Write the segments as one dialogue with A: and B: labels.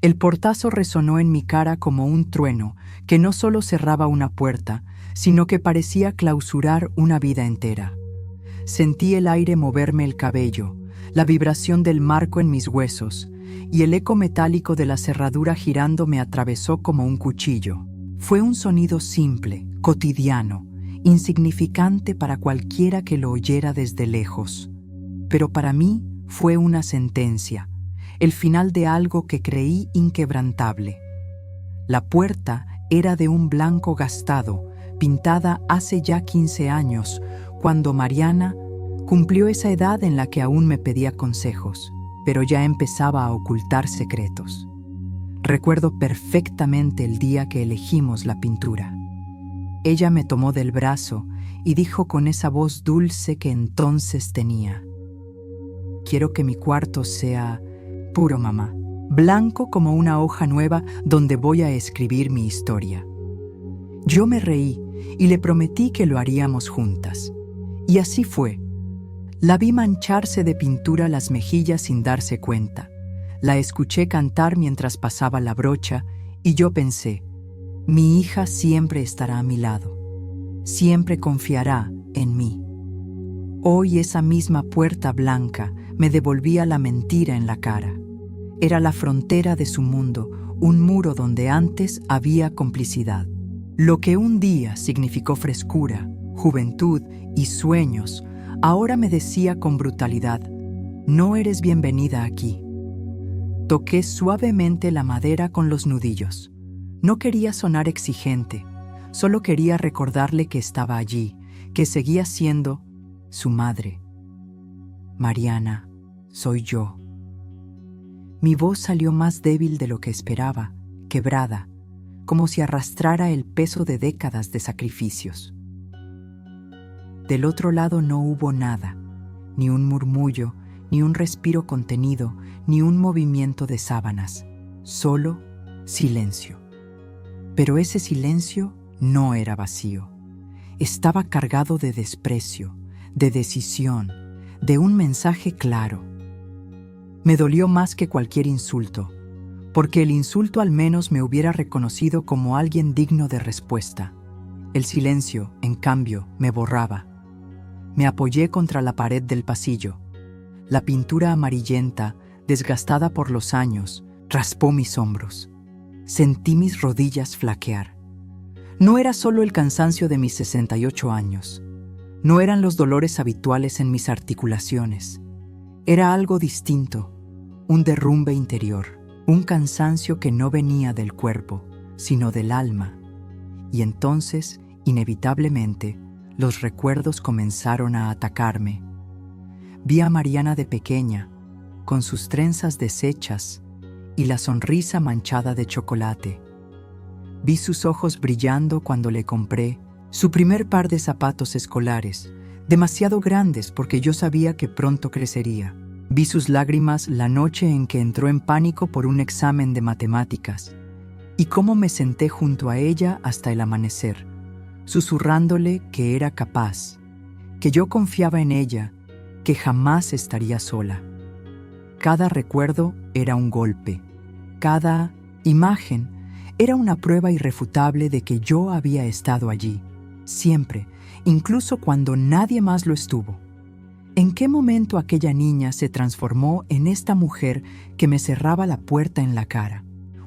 A: El portazo resonó en mi cara como un trueno que no solo cerraba una puerta, sino que parecía clausurar una vida entera. Sentí el aire moverme el cabello, la vibración del marco en mis huesos, y el eco metálico de la cerradura girando me atravesó como un cuchillo. Fue un sonido simple, cotidiano, insignificante para cualquiera que lo oyera desde lejos. Pero para mí fue una sentencia, el final de algo que creí inquebrantable. La puerta era de un blanco gastado, pintada hace ya 15 años, cuando Mariana cumplió esa edad en la que aún me pedía consejos, pero ya empezaba a ocultar secretos. Recuerdo perfectamente el día que elegimos la pintura. Ella me tomó del brazo y dijo con esa voz dulce que entonces tenía: «Quiero que mi cuarto sea puro, mamá, blanco como una hoja nueva donde voy a escribir mi historia». Yo me reí y le prometí que lo haríamos juntas. Y así fue. La vi mancharse de pintura las mejillas sin darse cuenta. La escuché cantar mientras pasaba la brocha y yo pensé: mi hija siempre estará a mi lado. Siempre confiará en mí. Hoy esa misma puerta blanca me devolvía la mentira en la cara. Era la frontera de su mundo, un muro donde antes había complicidad. Lo que un día significó frescura, juventud y sueños, ahora me decía con brutalidad: no eres bienvenida aquí. Toqué suavemente la madera con los nudillos. No quería sonar exigente, solo quería recordarle que estaba allí, que seguía siendo su madre. «Mariana, soy yo». Mi voz salió más débil de lo que esperaba, quebrada, como si arrastrara el peso de décadas de sacrificios. Del otro lado no hubo nada, ni un murmullo, ni un respiro contenido, ni un movimiento de sábanas, solo silencio. Pero ese silencio no era vacío. Estaba cargado de desprecio, de decisión, de un mensaje claro. Me dolió más que cualquier insulto, porque el insulto al menos me hubiera reconocido como alguien digno de respuesta. El silencio, en cambio, me borraba. Me apoyé contra la pared del pasillo. La pintura amarillenta, desgastada por los años, raspó mis hombros. Sentí mis rodillas flaquear. No era solo el cansancio de mis 68 años. No eran los dolores habituales en mis articulaciones. Era algo distinto, un derrumbe interior, un cansancio que no venía del cuerpo, sino del alma. Y entonces, inevitablemente, los recuerdos comenzaron a atacarme. Vi a Mariana de pequeña, con sus trenzas deshechas y la sonrisa manchada de chocolate. Vi sus ojos brillando cuando le compré su primer par de zapatos escolares, demasiado grandes porque yo sabía que pronto crecería. Vi sus lágrimas la noche en que entró en pánico por un examen de matemáticas, y cómo me senté junto a ella hasta el amanecer, susurrándole que era capaz, que yo confiaba en ella, que jamás estaría sola. Cada recuerdo era un golpe, cada imagen era una prueba irrefutable de que yo había estado allí, siempre, incluso cuando nadie más lo estuvo. ¿En qué momento aquella niña se transformó en esta mujer que me cerraba la puerta en la cara?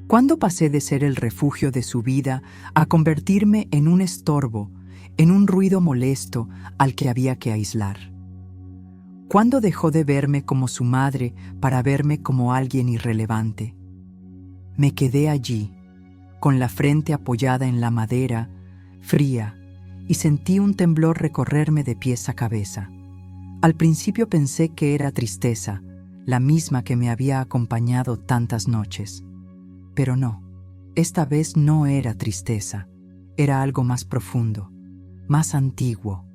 A: ¿Cuándo pasé de ser el refugio de su vida a convertirme en un estorbo, en un ruido molesto al que había que aislar? ¿Cuándo dejó de verme como su madre para verme como alguien irrelevante? Me quedé allí, con la frente apoyada en la madera, fría, y sentí un temblor recorrerme de pies a cabeza. Al principio pensé que era tristeza, la misma que me había acompañado tantas noches. Pero no, esta vez no era tristeza, era algo más profundo, más antiguo,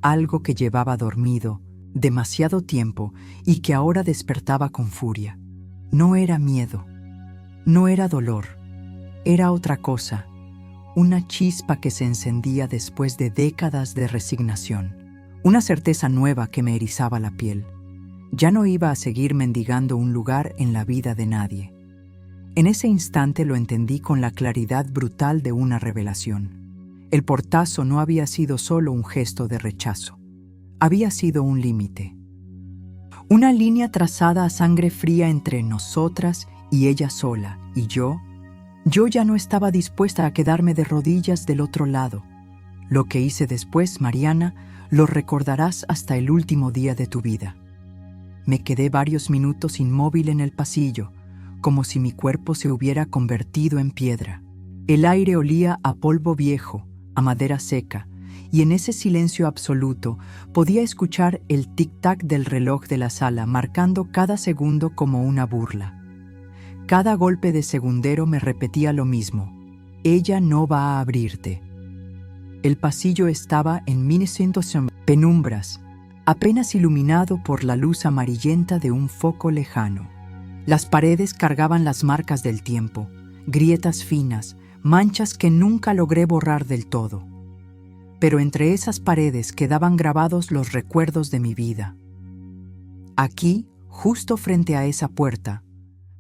A: algo que llevaba dormido demasiado tiempo y que ahora despertaba con furia. No era miedo, no era dolor, era otra cosa, una chispa que se encendía después de décadas de resignación, una certeza nueva que me erizaba la piel. Ya no iba a seguir mendigando un lugar en la vida de nadie. En ese instante lo entendí con la claridad brutal de una revelación. El portazo no había sido solo un gesto de rechazo. Había sido un límite. Una línea trazada a sangre fría entre nosotras y ella sola, y yo ya no estaba dispuesta a quedarme de rodillas del otro lado. Lo que hice después, Mariana, lo recordarás hasta el último día de tu vida. Me quedé varios minutos inmóvil en el pasillo, como si mi cuerpo se hubiera convertido en piedra. El aire olía a polvo viejo, a madera seca, y en ese silencio absoluto podía escuchar el tic-tac del reloj de la sala marcando cada segundo como una burla. Cada golpe de segundero me repetía lo mismo: ella no va a abrirte. El pasillo estaba en penumbras, apenas iluminado por la luz amarillenta de un foco lejano. Las paredes cargaban las marcas del tiempo, grietas finas, manchas que nunca logré borrar del todo. Pero entre esas paredes quedaban grabados los recuerdos de mi vida. Aquí, justo frente a esa puerta,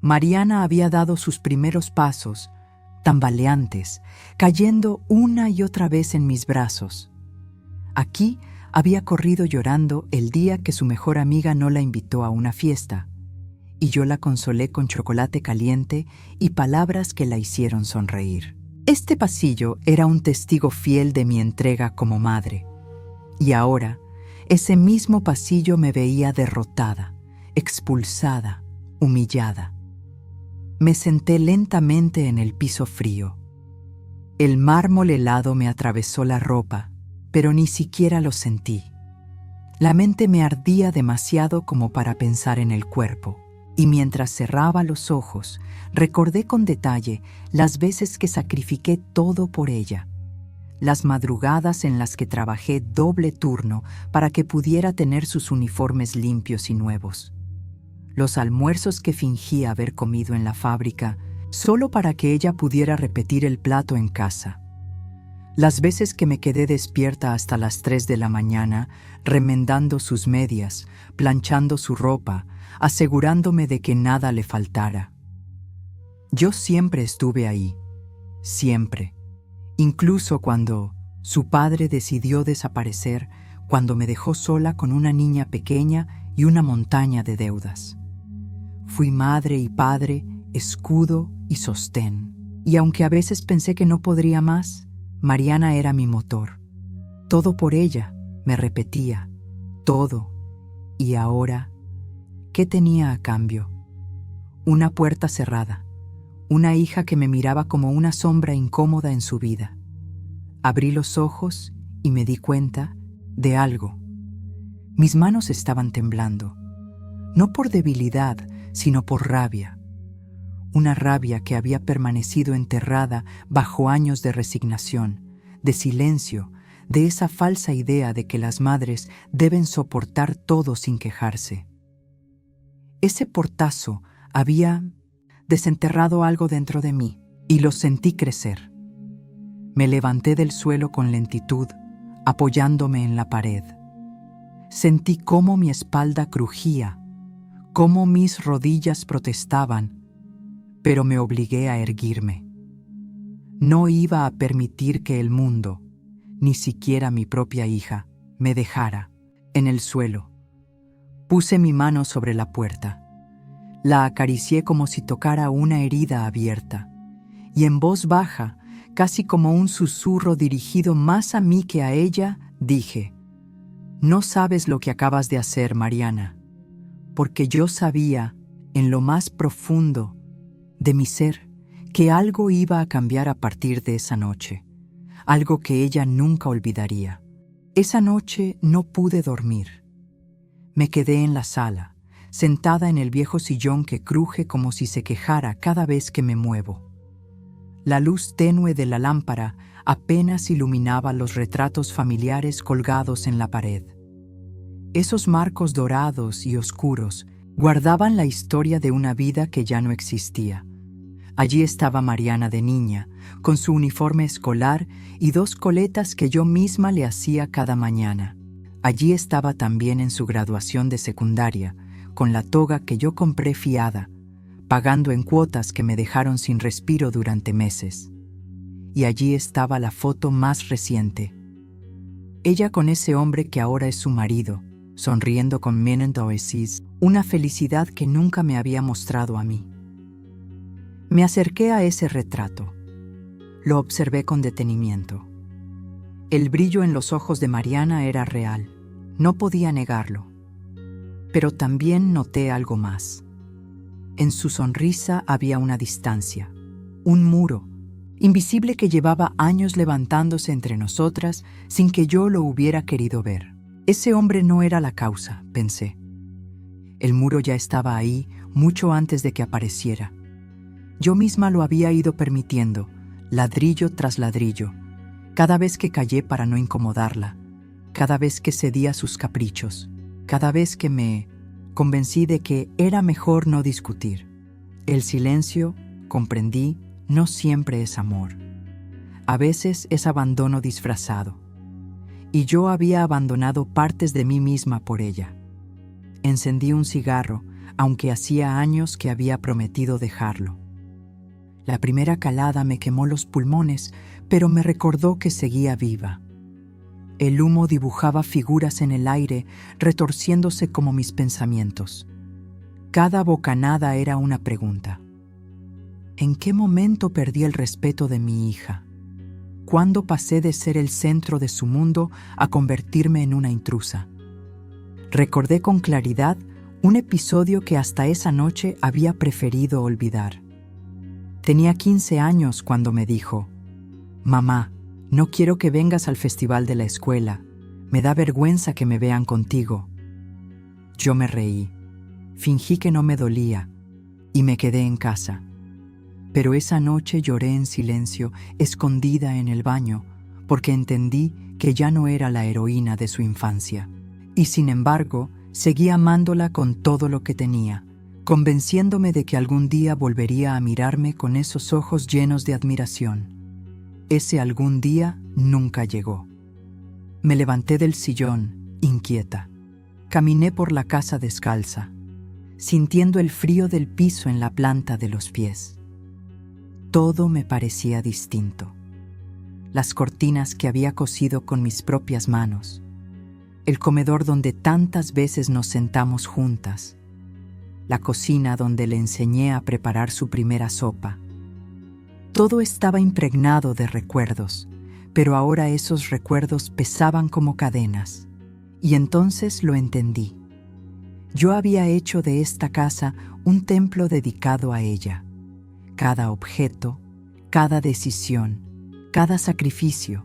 A: Mariana había dado sus primeros pasos, tambaleantes, cayendo una y otra vez en mis brazos. Aquí había corrido llorando el día que su mejor amiga no la invitó a una fiesta, y yo la consolé con chocolate caliente y palabras que la hicieron sonreír. Este pasillo era un testigo fiel de mi entrega como madre, y ahora ese mismo pasillo me veía derrotada, expulsada, humillada. Me senté lentamente en el piso frío. El mármol helado me atravesó la ropa, pero ni siquiera lo sentí. La mente me ardía demasiado como para pensar en el cuerpo, y mientras cerraba los ojos, recordé con detalle las veces que sacrifiqué todo por ella, las madrugadas en las que trabajé doble turno para que pudiera tener sus uniformes limpios y nuevos, los almuerzos que fingí haber comido en la fábrica solo para que ella pudiera repetir el plato en casa, las veces que me quedé despierta hasta las 3 de la mañana remendando sus medias, planchando su ropa, asegurándome de que nada le faltara. Yo siempre estuve ahí, siempre, incluso cuando su padre decidió desaparecer, cuando me dejó sola con una niña pequeña y una montaña de deudas. Fui madre y padre, escudo y sostén. Y aunque a veces pensé que no podría más, Mariana era mi motor. Todo por ella, me repetía, todo. Y ahora, ¿qué tenía a cambio? Una puerta cerrada, una hija que me miraba como una sombra incómoda en su vida. Abrí los ojos y me di cuenta de algo. Mis manos estaban temblando, no por debilidad, sino por rabia. Una rabia que había permanecido enterrada bajo años de resignación, de silencio, de esa falsa idea de que las madres deben soportar todo sin quejarse. Ese portazo había desenterrado algo dentro de mí y lo sentí crecer. Me levanté del suelo con lentitud, apoyándome en la pared. Sentí cómo mi espalda crujía, cómo mis rodillas protestaban, pero me obligué a erguirme. No iba a permitir que el mundo, ni siquiera mi propia hija, me dejara en el suelo. Puse mi mano sobre la puerta. La acaricié como si tocara una herida abierta, y en voz baja, casi como un susurro dirigido más a mí que a ella, dije: «No sabes lo que acabas de hacer, Mariana», porque yo sabía, en lo más profundo de mi ser, que algo iba a cambiar a partir de esa noche, algo que ella nunca olvidaría. Esa noche no pude dormir. Me quedé en la sala, sentada en el viejo sillón que cruje como si se quejara cada vez que me muevo. La luz tenue de la lámpara apenas iluminaba los retratos familiares colgados en la pared. Esos marcos dorados y oscuros guardaban la historia de una vida que ya no existía. Allí estaba Mariana de niña, con su uniforme escolar y 2 coletas que yo misma le hacía cada mañana. Allí estaba también en su graduación de secundaria, con la toga que yo compré fiada, pagando en cuotas que me dejaron sin respiro durante meses. Y allí estaba la foto más reciente. Ella con ese hombre que ahora es su marido, sonriendo con Menendez, una felicidad que nunca me había mostrado a mí. Me acerqué a ese retrato. Lo observé con detenimiento. El brillo en los ojos de Mariana era real, no podía negarlo. Pero también noté algo más. En su sonrisa había una distancia, un muro, invisible que llevaba años levantándose entre nosotras sin que yo lo hubiera querido ver. Ese hombre no era la causa, pensé. El muro ya estaba ahí mucho antes de que apareciera. Yo misma lo había ido permitiendo, ladrillo tras ladrillo, cada vez que callé para no incomodarla, cada vez que cedí a sus caprichos, cada vez que me convencí de que era mejor no discutir. El silencio, comprendí, no siempre es amor. A veces es abandono disfrazado. Y yo había abandonado partes de mí misma por ella. Encendí un cigarro, aunque hacía años que había prometido dejarlo. La primera calada me quemó los pulmones, pero me recordó que seguía viva. El humo dibujaba figuras en el aire, retorciéndose como mis pensamientos. Cada bocanada era una pregunta. ¿En qué momento perdí el respeto de mi hija? ¿Cuándo pasé de ser el centro de su mundo a convertirme en una intrusa? Recordé con claridad un episodio que hasta esa noche había preferido olvidar. Tenía 15 años cuando me dijo: «Mamá, no quiero que vengas al festival de la escuela. Me da vergüenza que me vean contigo». Yo me reí, fingí que no me dolía y me quedé en casa. Pero esa noche lloré en silencio, escondida en el baño, porque entendí que ya no era la heroína de su infancia. Y sin embargo, seguí amándola con todo lo que tenía, convenciéndome de que algún día volvería a mirarme con esos ojos llenos de admiración. Ese algún día nunca llegó. Me levanté del sillón, inquieta. Caminé por la casa descalza, sintiendo el frío del piso en la planta de los pies. Todo me parecía distinto. Las cortinas que había cosido con mis propias manos, el comedor donde tantas veces nos sentamos juntas, la cocina donde le enseñé a preparar su primera sopa. Todo estaba impregnado de recuerdos, pero ahora esos recuerdos pesaban como cadenas. Y entonces lo entendí. Yo había hecho de esta casa un templo dedicado a ella. Cada objeto, cada decisión, cada sacrificio,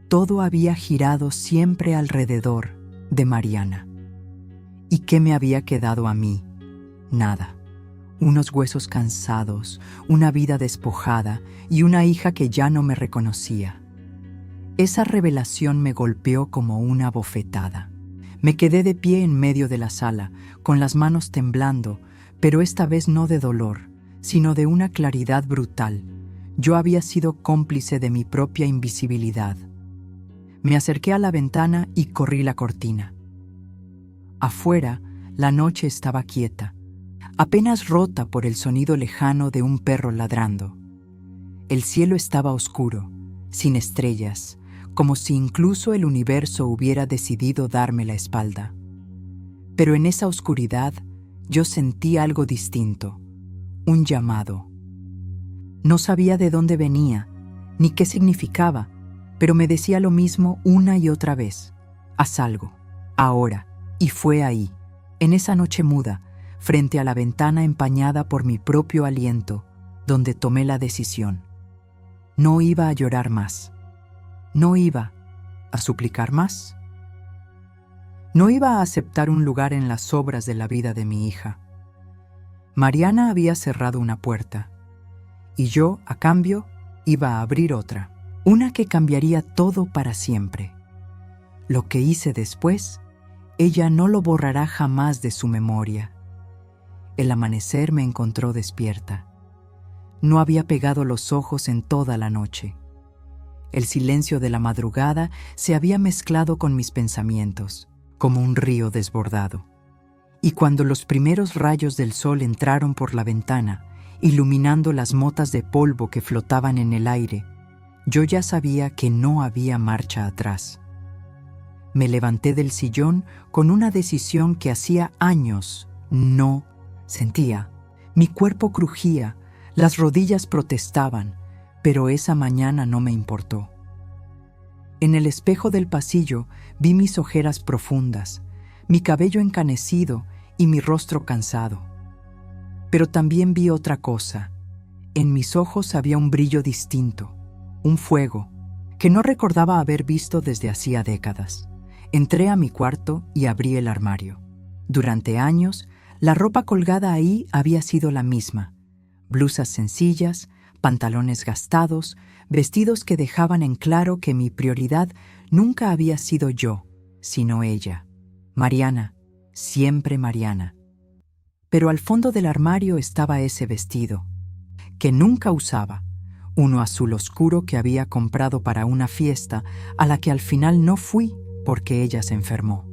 A: todo había girado siempre alrededor de Mariana. ¿Y qué me había quedado a mí? Nada. Unos huesos cansados, una vida despojada y una hija que ya no me reconocía. Esa revelación me golpeó como una bofetada. Me quedé de pie en medio de la sala, con las manos temblando, pero esta vez no de dolor, sino de una claridad brutal. Yo había sido cómplice de mi propia invisibilidad. Me acerqué a la ventana y corrí la cortina. Afuera, la noche estaba quieta, apenas rota por el sonido lejano de un perro ladrando. El cielo estaba oscuro, sin estrellas, como si incluso el universo hubiera decidido darme la espalda. Pero en esa oscuridad yo sentí algo distinto. Un llamado. No sabía de dónde venía, ni qué significaba, pero me decía lo mismo una y otra vez. Haz algo, ahora. Y fue ahí, en esa noche muda, frente a la ventana empañada por mi propio aliento, donde tomé la decisión. No iba a llorar más. No iba a suplicar más. No iba a aceptar un lugar en las obras de la vida de mi hija. Mariana había cerrado una puerta, y yo, a cambio, iba a abrir otra, una que cambiaría todo para siempre. Lo que hice después, ella no lo borrará jamás de su memoria. El amanecer me encontró despierta. No había pegado los ojos en toda la noche. El silencio de la madrugada se había mezclado con mis pensamientos, como un río desbordado. y cuando los primeros rayos del sol entraron por la ventana, iluminando las motas de polvo que flotaban en el aire, yo ya sabía que no había marcha atrás. Me levanté del sillón con una decisión que hacía años no sentía. Mi cuerpo crujía, las rodillas protestaban, pero esa mañana no me importó. En el espejo del pasillo vi mis ojeras profundas, mi cabello encanecido y mi rostro cansado. Pero también vi otra cosa. En mis ojos había un brillo distinto, un fuego, que no recordaba haber visto desde hacía décadas. Entré a mi cuarto y abrí el armario. Durante años, la ropa colgada ahí había sido la misma: blusas sencillas, pantalones gastados, vestidos que dejaban en claro que mi prioridad nunca había sido yo, sino ella. Mariana, siempre Mariana. Pero al fondo del armario estaba ese vestido, que nunca usaba, uno azul oscuro que había comprado para una fiesta a la que al final no fui porque ella se enfermó.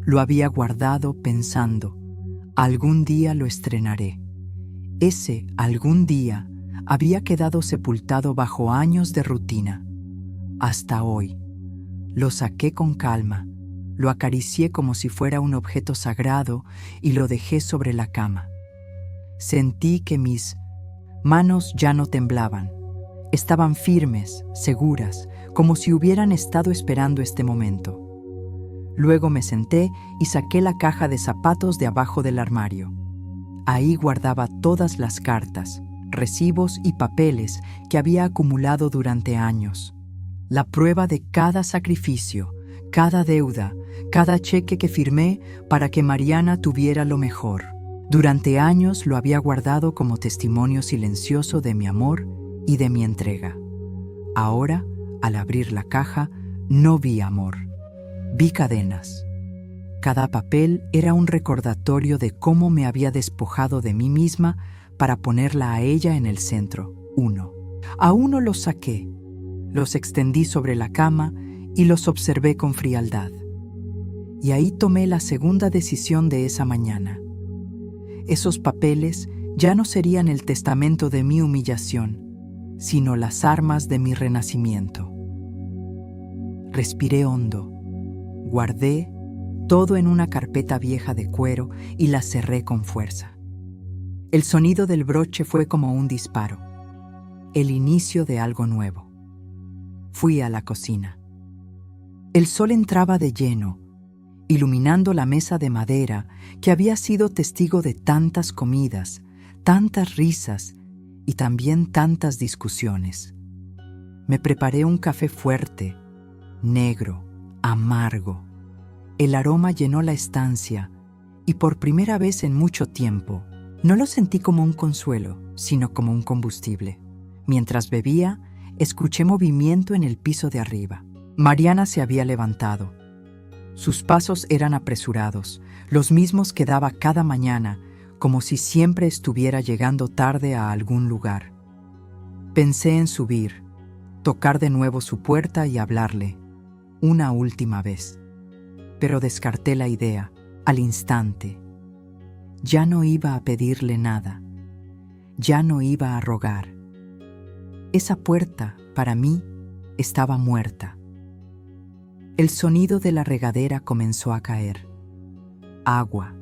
A: Lo había guardado pensando, algún día lo estrenaré. Ese algún día había quedado sepultado bajo años de rutina. Hasta hoy. Lo saqué con calma, lo acaricié como si fuera un objeto sagrado y lo dejé sobre la cama. Sentí que mis manos ya no temblaban. Estaban firmes, seguras, como si hubieran estado esperando este momento. Luego me senté y saqué la caja de zapatos de abajo del armario. Ahí guardaba todas las cartas, recibos y papeles que había acumulado durante años. La prueba de cada sacrificio, cada deuda, cada cheque que firmé para que Mariana tuviera lo mejor. Durante años lo había guardado como testimonio silencioso de mi amor y de mi entrega. Ahora, al abrir la caja, no vi amor. Vi cadenas. Cada papel era un recordatorio de cómo me había despojado de mí misma para ponerla a ella en el centro. A uno los saqué, los extendí sobre la cama y los observé con frialdad. Y ahí tomé la segunda decisión de esa mañana. Esos papeles ya no serían el testamento de mi humillación, sino las armas de mi renacimiento. Respiré hondo, guardé todo en una carpeta vieja de cuero y la cerré con fuerza. El sonido del broche fue como un disparo, el inicio de algo nuevo. Fui a la cocina. El sol entraba de lleno, iluminando la mesa de madera que había sido testigo de tantas comidas, tantas risas y también tantas discusiones. Me preparé un café fuerte, negro, amargo. El aroma llenó la estancia y por primera vez en mucho tiempo no lo sentí como un consuelo, sino como un combustible. Mientras bebía, escuché movimiento en el piso de arriba. Mariana se había levantado. Sus pasos eran apresurados, los mismos que daba cada mañana, como si siempre estuviera llegando tarde a algún lugar. Pensé en subir, tocar de nuevo su puerta y hablarle, una última vez. Pero descarté la idea, al instante. Ya no iba a pedirle nada. Ya no iba a rogar. Esa puerta, para mí, estaba muerta. El sonido de la regadera comenzó a caer. Agua.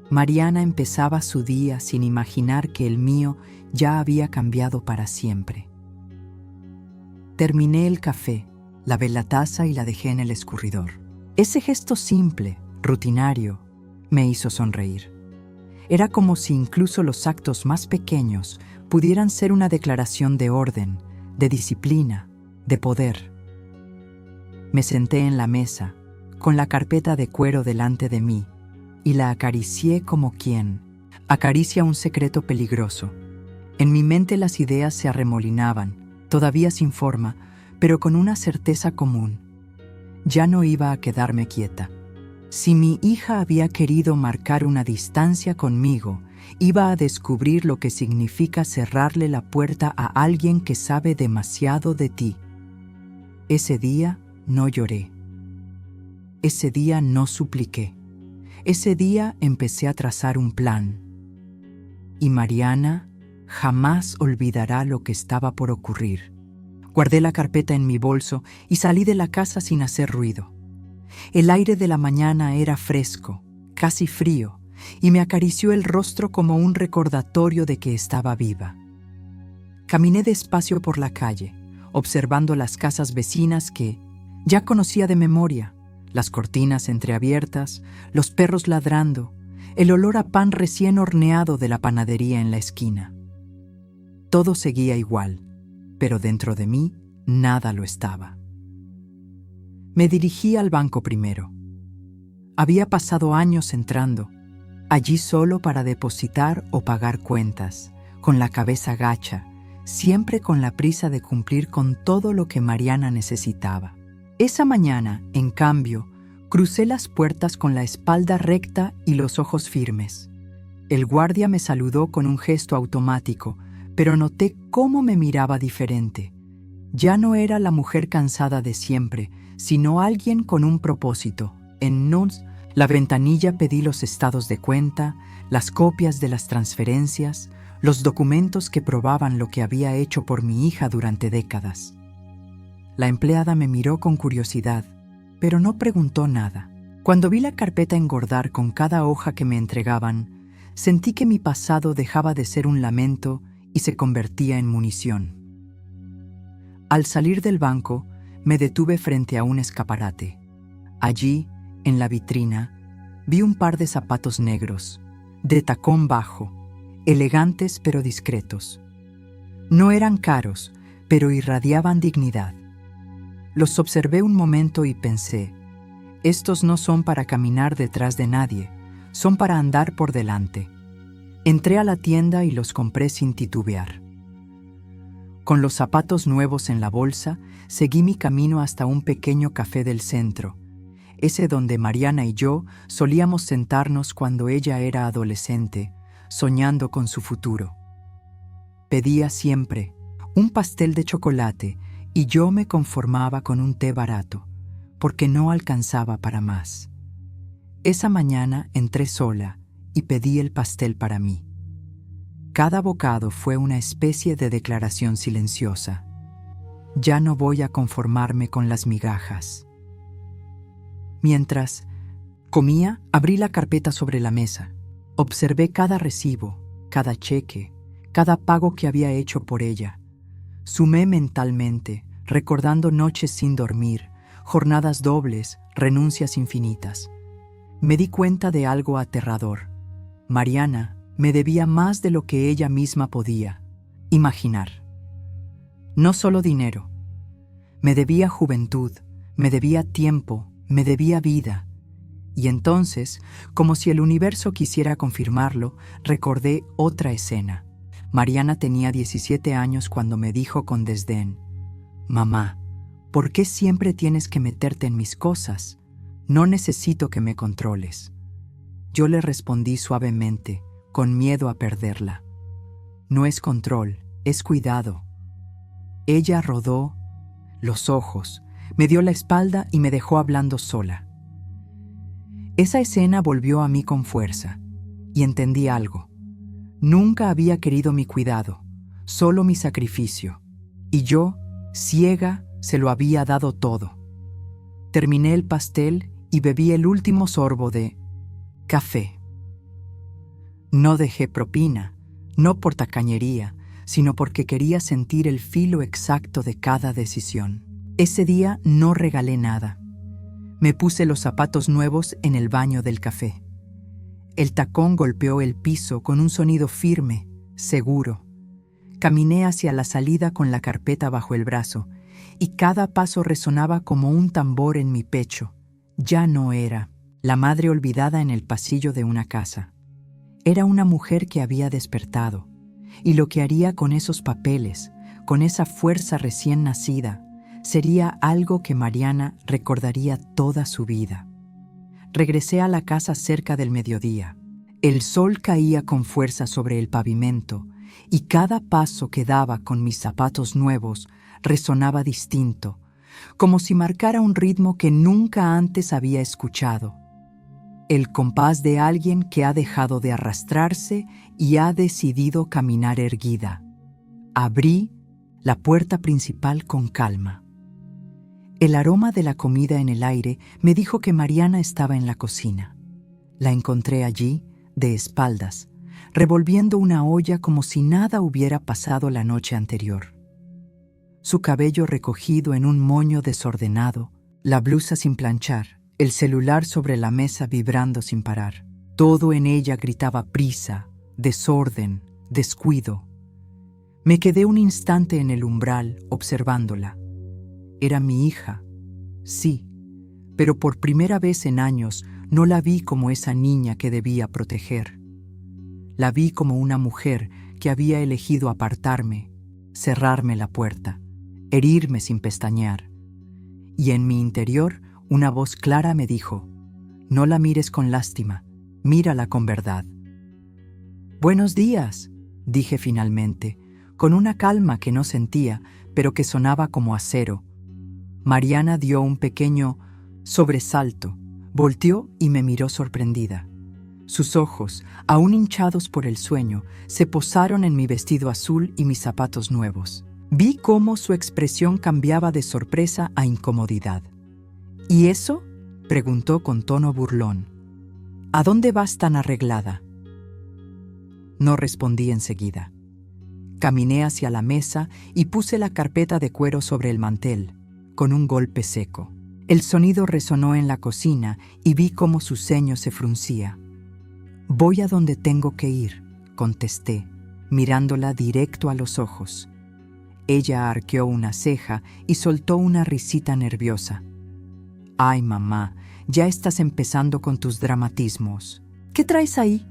A: Mariana empezaba su día sin imaginar que el mío ya había cambiado para siempre. Terminé el café, lavé la taza y la dejé en el escurridor. Ese gesto simple, rutinario, me hizo sonreír. Era como si incluso los actos más pequeños pudieran ser una declaración de orden, de disciplina, de poder. Me senté en la mesa, con la carpeta de cuero delante de mí, y la acaricié como quien acaricia un secreto peligroso. En mi mente las ideas se arremolinaban, todavía sin forma, pero con una certeza común. Ya no iba a quedarme quieta. Si mi hija había querido marcar una distancia conmigo, iba a descubrir lo que significa cerrarle la puerta a alguien que sabe demasiado de ti. Ese día no lloré. Ese día no supliqué. Ese día empecé a trazar un plan. Y Mariana jamás olvidará lo que estaba por ocurrir. Guardé la carpeta en mi bolso y salí de la casa sin hacer ruido. El aire de la mañana era fresco, casi frío, y me acarició el rostro como un recordatorio de que estaba viva. Caminé despacio por la calle, observando las casas vecinas que ya conocía de memoria, las cortinas entreabiertas, los perros ladrando, el olor a pan recién horneado de la panadería en la esquina. Todo seguía igual, pero dentro de mí nada lo estaba. Me dirigí al banco primero. Había pasado años entrando, allí solo para depositar o pagar cuentas, con la cabeza gacha, siempre con la prisa de cumplir con todo lo que Mariana necesitaba. Esa mañana, en cambio, crucé las puertas con la espalda recta y los ojos firmes. El guardia me saludó con un gesto automático, pero noté cómo me miraba diferente. Ya no era la mujer cansada de siempre, sino alguien con un propósito. En la ventanilla pedí los estados de cuenta, las copias de las transferencias, los documentos que probaban lo que había hecho por mi hija durante décadas. La empleada me miró con curiosidad, pero no preguntó nada. Cuando vi la carpeta engordar con cada hoja que me entregaban, sentí que mi pasado dejaba de ser un lamento y se convertía en munición. Al salir del banco, me detuve frente a un escaparate. Allí, en la vitrina, vi un par de zapatos negros, de tacón bajo, elegantes pero discretos. No eran caros, pero irradiaban dignidad. Los observé un momento y pensé, estos no son para caminar detrás de nadie, son para andar por delante. Entré a la tienda y los compré sin titubear. Con los zapatos nuevos en la bolsa, seguí mi camino hasta un pequeño café del centro, ese donde Mariana y yo solíamos sentarnos cuando ella era adolescente, soñando con su futuro. Pedía siempre un pastel de chocolate y yo me conformaba con un té barato, porque no alcanzaba para más. Esa mañana entré sola y pedí el pastel para mí. Cada bocado fue una especie de declaración silenciosa. Ya no voy a conformarme con las migajas. Mientras comía, abrí la carpeta sobre la mesa. Observé cada recibo, cada cheque, cada pago que había hecho por ella. Sumé mentalmente, recordando noches sin dormir, jornadas dobles, renuncias infinitas. Me di cuenta de algo aterrador. Mariana me debía más de lo que ella misma podía imaginar. No solo dinero. Me debía juventud, me debía tiempo, me debía vida. Y entonces, como si el universo quisiera confirmarlo, recordé otra escena. Mariana tenía 17 años cuando me dijo con desdén, «Mamá, ¿por qué siempre tienes que meterte en mis cosas? No necesito que me controles». Yo le respondí suavemente, con miedo a perderla. «No es control, es cuidado». Ella rodó los ojos, me dio la espalda y me dejó hablando sola. Esa escena volvió a mí con fuerza, y entendí algo. Nunca había querido mi cuidado, solo mi sacrificio, y yo, ciega, se lo había dado todo. Terminé el pastel y bebí el último sorbo de café. No dejé propina, no por tacañería, sino porque quería sentir el filo exacto de cada decisión. Ese día no regalé nada. Me puse los zapatos nuevos en el baño del café. El tacón golpeó el piso con un sonido firme, seguro. Caminé hacia la salida con la carpeta bajo el brazo, y cada paso resonaba como un tambor en mi pecho. Ya no era la madre olvidada en el pasillo de una casa. Era una mujer que había despertado, y lo que haría con esos papeles, con esa fuerza recién nacida, sería algo que Mariana recordaría toda su vida. Regresé a la casa cerca del mediodía. El sol caía con fuerza sobre el pavimento y cada paso que daba con mis zapatos nuevos resonaba distinto, como si marcara un ritmo que nunca antes había escuchado. el compás de alguien que ha dejado de arrastrarse y ha decidido caminar erguida. Abrí la puerta principal con calma. El aroma de la comida en el aire me dijo que Mariana estaba en la cocina. La encontré allí, de espaldas, revolviendo una olla como si nada hubiera pasado la noche anterior. Su cabello recogido en un moño desordenado, la blusa sin planchar, el celular sobre la mesa vibrando sin parar. Todo en ella gritaba prisa, desorden, descuido. Me quedé un instante en el umbral observándola. Era mi hija, sí, pero por primera vez en años no la vi como esa niña que debía proteger. La vi como una mujer que había elegido apartarme, cerrarme la puerta, herirme sin pestañear. Y en mi interior una voz clara me dijo: no la mires con lástima, mírala con verdad. «Buenos días», dije finalmente, con una calma que no sentía, pero que sonaba como acero. Mariana dio un pequeño sobresalto, volteó y me miró sorprendida. Sus ojos, aún hinchados por el sueño, se posaron en mi vestido azul y mis zapatos nuevos. Vi cómo su expresión cambiaba de sorpresa a incomodidad. «¿Y eso?», preguntó con tono burlón. «¿A dónde vas tan arreglada?». No respondí enseguida. Caminé hacia la mesa y puse la carpeta de cuero sobre el mantel, con un golpe seco. El sonido resonó en la cocina y vi cómo su ceño se fruncía. «Voy a donde tengo que ir», contesté, mirándola directo a los ojos. Ella arqueó una ceja y soltó una risita nerviosa. «Ay, mamá, ya estás empezando con tus dramatismos. ¿Qué traes ahí?».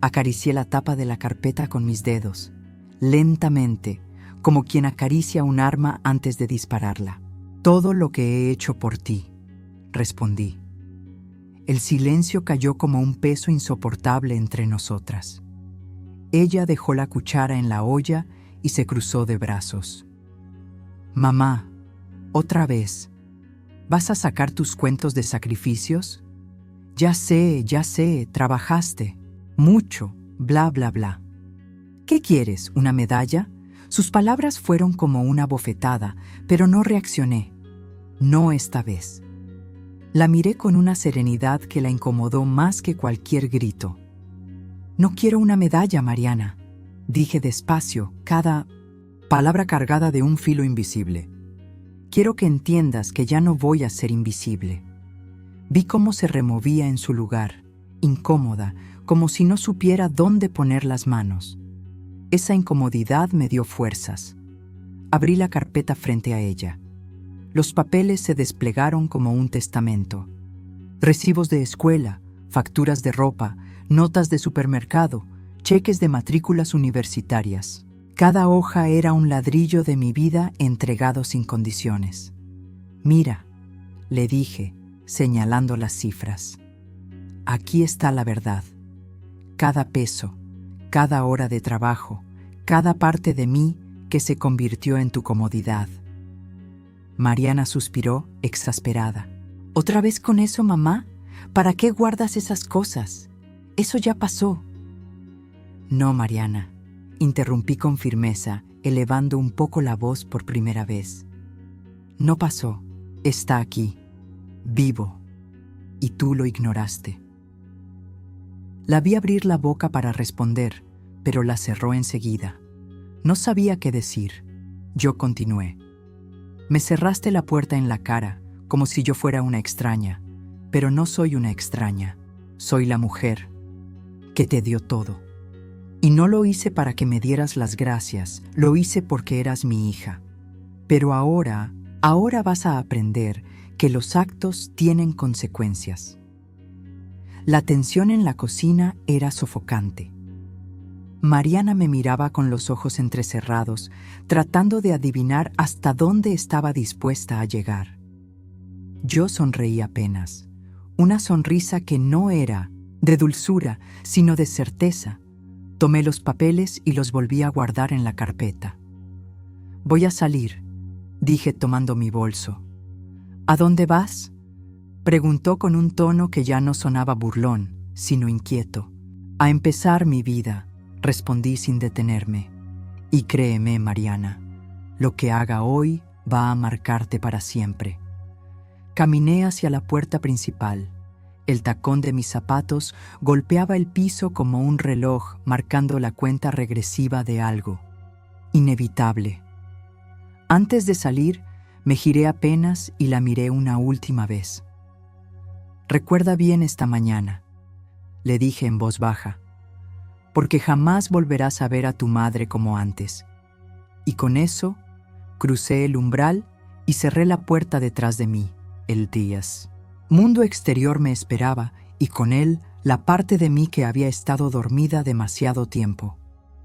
A: Acaricié la tapa de la carpeta con mis dedos, lentamente, como quien acaricia un arma antes de dispararla. «Todo lo que he hecho por ti», respondí. El silencio cayó como un peso insoportable entre nosotras. Ella dejó la cuchara en la olla y se cruzó de brazos. «Mamá, otra vez, ¿vas a sacar tus cuentos de sacrificios? Ya sé, trabajaste, mucho, bla, bla, bla. ¿Qué quieres, una medalla?». Sus palabras fueron como una bofetada, pero no reaccioné. No esta vez. La miré con una serenidad que la incomodó más que cualquier grito. «No quiero una medalla, Mariana», dije despacio, cada palabra cargada de un filo invisible. «Quiero que entiendas que ya no voy a ser invisible». Vi cómo se removía en su lugar, incómoda, como si no supiera dónde poner las manos. Esa incomodidad me dio fuerzas. Abrí la carpeta frente a ella. Los papeles se desplegaron como un testamento. Recibos de escuela, facturas de ropa, notas de supermercado, cheques de matrículas universitarias. Cada hoja era un ladrillo de mi vida entregado sin condiciones. «Mira», le dije, señalando las cifras. «Aquí está la verdad. Cada peso, cada hora de trabajo, cada parte de mí que se convirtió en tu comodidad». Mariana suspiró, exasperada. «¿Otra vez con eso, mamá? ¿Para qué guardas esas cosas? Eso ya pasó». «No, Mariana», interrumpí con firmeza, elevando un poco la voz por primera vez. «No pasó, está aquí, vivo, y tú lo ignoraste». La vi abrir la boca para responder, pero la cerró enseguida. No sabía qué decir. Yo continué. «Me cerraste la puerta en la cara, como si yo fuera una extraña, pero no soy una extraña. Soy la mujer que te dio todo. Y no lo hice para que me dieras las gracias, lo hice porque eras mi hija. Pero ahora vas a aprender que los actos tienen consecuencias». La tensión en la cocina era sofocante. Mariana me miraba con los ojos entrecerrados, tratando de adivinar hasta dónde estaba dispuesta a llegar. Yo sonreí apenas, una sonrisa que no era de dulzura, sino de certeza. Tomé los papeles y los volví a guardar en la carpeta. «Voy a salir», dije tomando mi bolso. «¿A dónde vas?». Preguntó con un tono que ya no sonaba burlón, sino inquieto. A empezar mi vida, respondí sin detenerme. Y créeme, Mariana, lo que haga hoy va a marcarte para siempre. Caminé hacia la puerta principal. El tacón de mis zapatos golpeaba el piso como un reloj marcando la cuenta regresiva de algo. Inevitable. Antes de salir, me giré apenas y la miré una última vez. «Recuerda bien esta mañana», le dije en voz baja, «porque jamás volverás a ver a tu madre como antes». Y con eso, crucé el umbral y cerré la puerta detrás de mí. El Díaz. Mundo exterior me esperaba y con él la parte de mí que había estado dormida demasiado tiempo.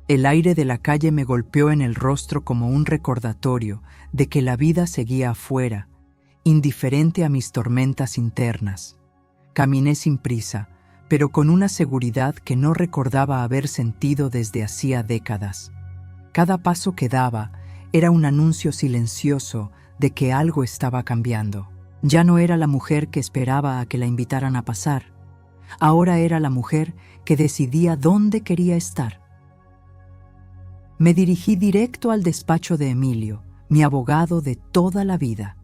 A: El aire de la calle me golpeó en el rostro como un recordatorio de que la vida seguía afuera, indiferente a mis tormentas internas. Caminé sin prisa, pero con una seguridad que no recordaba haber sentido desde hacía décadas. Cada paso que daba era un anuncio silencioso de que algo estaba cambiando. Ya no era la mujer que esperaba a que la invitaran a pasar. Ahora era la mujer que decidía dónde quería estar. Me dirigí directo al despacho de Emilio, mi abogado de toda la vida.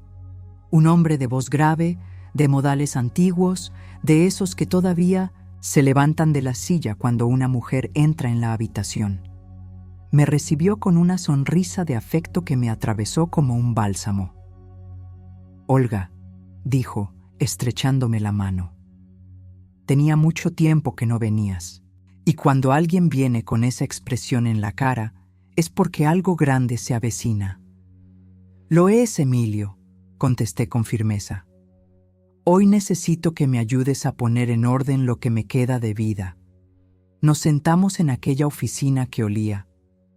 A: Un hombre de voz grave, de modales antiguos, de esos que todavía se levantan de la silla cuando una mujer entra en la habitación. Me recibió con una sonrisa de afecto que me atravesó como un bálsamo. «Olga», dijo, estrechándome la mano. «Tenía mucho tiempo que no venías, y cuando alguien viene con esa expresión en la cara, es porque algo grande se avecina». «Lo es, Emilio», contesté con firmeza. «Hoy necesito que me ayudes a poner en orden lo que me queda de vida». Nos sentamos en aquella oficina que olía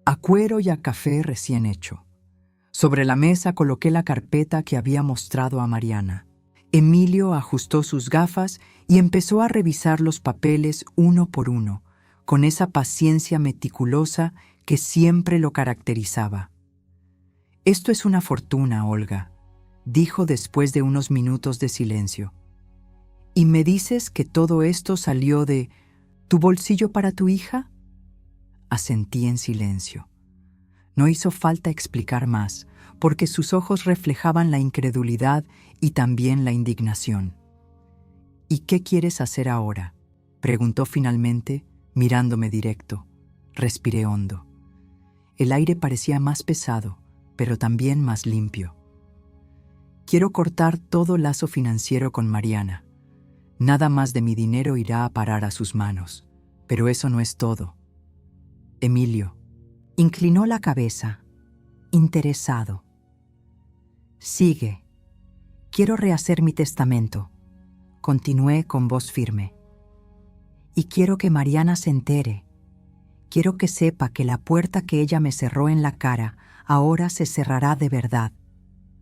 A: a cuero y a café recién hecho. Sobre la mesa coloqué la carpeta que había mostrado a Mariana. Emilio ajustó sus gafas y empezó a revisar los papeles uno por uno, con esa paciencia meticulosa que siempre lo caracterizaba. «Esto es una fortuna, Olga», dijo después de unos minutos de silencio. «¿Y me dices que todo esto salió de tu bolsillo para tu hija?» Asentí en silencio. No hizo falta explicar más, porque sus ojos reflejaban la incredulidad y también la indignación. «¿Y qué quieres hacer ahora?», preguntó finalmente, mirándome directo. Respiré hondo. El aire parecía más pesado, pero también más limpio. «Quiero cortar todo lazo financiero con Mariana. Nada más de mi dinero irá a parar a sus manos. Pero eso no es todo». Emilio inclinó la cabeza, interesado. «Sigue. Quiero rehacer mi testamento», continué con voz firme. «Y quiero que Mariana se entere. Quiero que sepa que la puerta que ella me cerró en la cara ahora se cerrará de verdad,